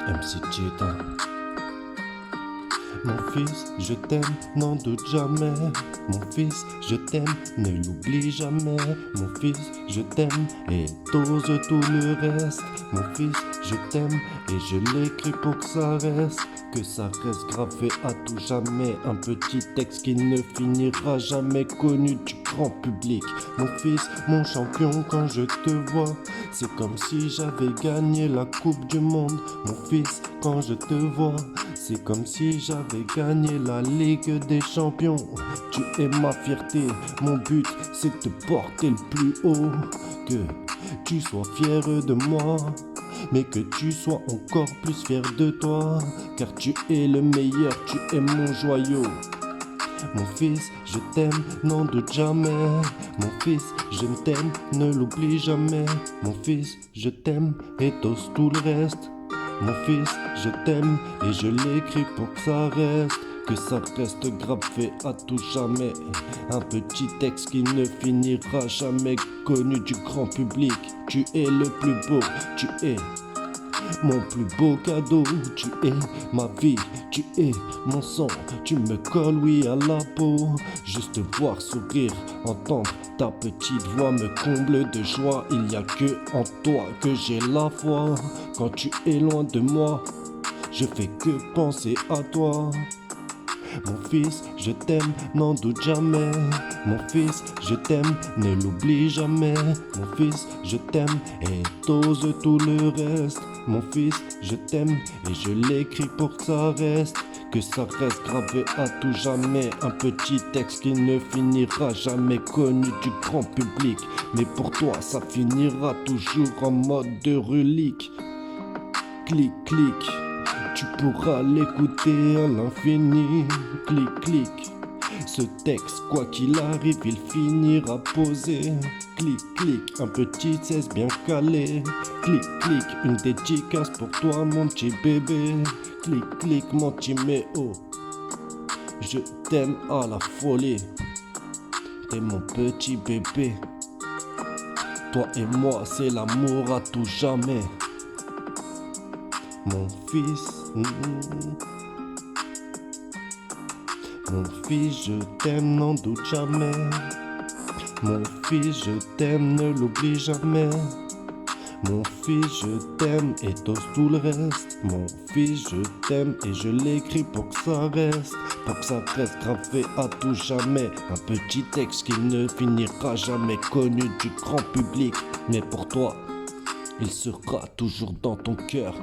MC Cheetah. Mon fils, je t'aime, n'en doute jamais. Mon fils, je t'aime, ne l'oublie jamais. Mon fils, je t'aime et t'ose tout le reste. Mon fils, je t'aime et je l'écris pour que ça reste gravé à tout jamais. Un petit texte qui ne finira jamais, connu du grand public. Mon fils, mon champion, quand je te vois, c'est comme si j'avais gagné la coupe du monde. Mon fils, quand je te vois, c'est comme si j'avais gagné la Ligue des Champions. Tu es ma fierté, mon but c'est de te porter le plus haut. Que tu sois fier de moi, mais que tu sois encore plus fier de toi. Car tu es le meilleur, tu es mon joyau. Mon fils, je t'aime, n'en doute jamais. Mon fils, je t'aime, ne l'oublie jamais. Mon fils, je t'aime et t'ose tout le reste. Mon fils, je t'aime et je l'écris pour que ça reste gravé à tout jamais. Un petit texte qui ne finira jamais, connu du grand public. Tu es le plus beau, tu es mon plus beau cadeau, tu es ma vie, tu es mon sang, tu me colles oui à la peau. Juste te voir sourire, entendre ta petite voix me comble de joie. Il n'y a que en toi que j'ai la foi. Quand tu es loin de moi, je fais que penser à toi. Mon fils, je t'aime, n'en doute jamais. Mon fils, je t'aime, ne l'oublie jamais. Mon fils, je t'aime et t'ose tout le reste. Mon fils, je t'aime et je l'écris pour que ça reste gravé à tout jamais. Un petit texte qui ne finira jamais, connu du grand public. Mais pour toi, ça finira toujours en mode de relique. Clic, clic. Tu pourras l'écouter à l'infini. Clic, clic. Ce texte, quoi qu'il arrive, il finira posé. Clic, clic. Un petit 16 bien calé. Clic, clic. Une dédicace pour toi, mon petit bébé. Clic, clic, mon petit méo. Je t'aime à la folie. T'es mon petit bébé. Toi et moi, c'est l'amour à tout jamais. Mon fils, mon fils, je t'aime, n'en doute jamais. Mon fils, je t'aime, ne l'oublie jamais. Mon fils, je t'aime et t'ose tout le reste. Mon fils, je t'aime et je l'écris pour que ça reste gravé à tout jamais. Un petit texte qui ne finira jamais, connu du grand public. Mais pour toi, il sera toujours dans ton cœur.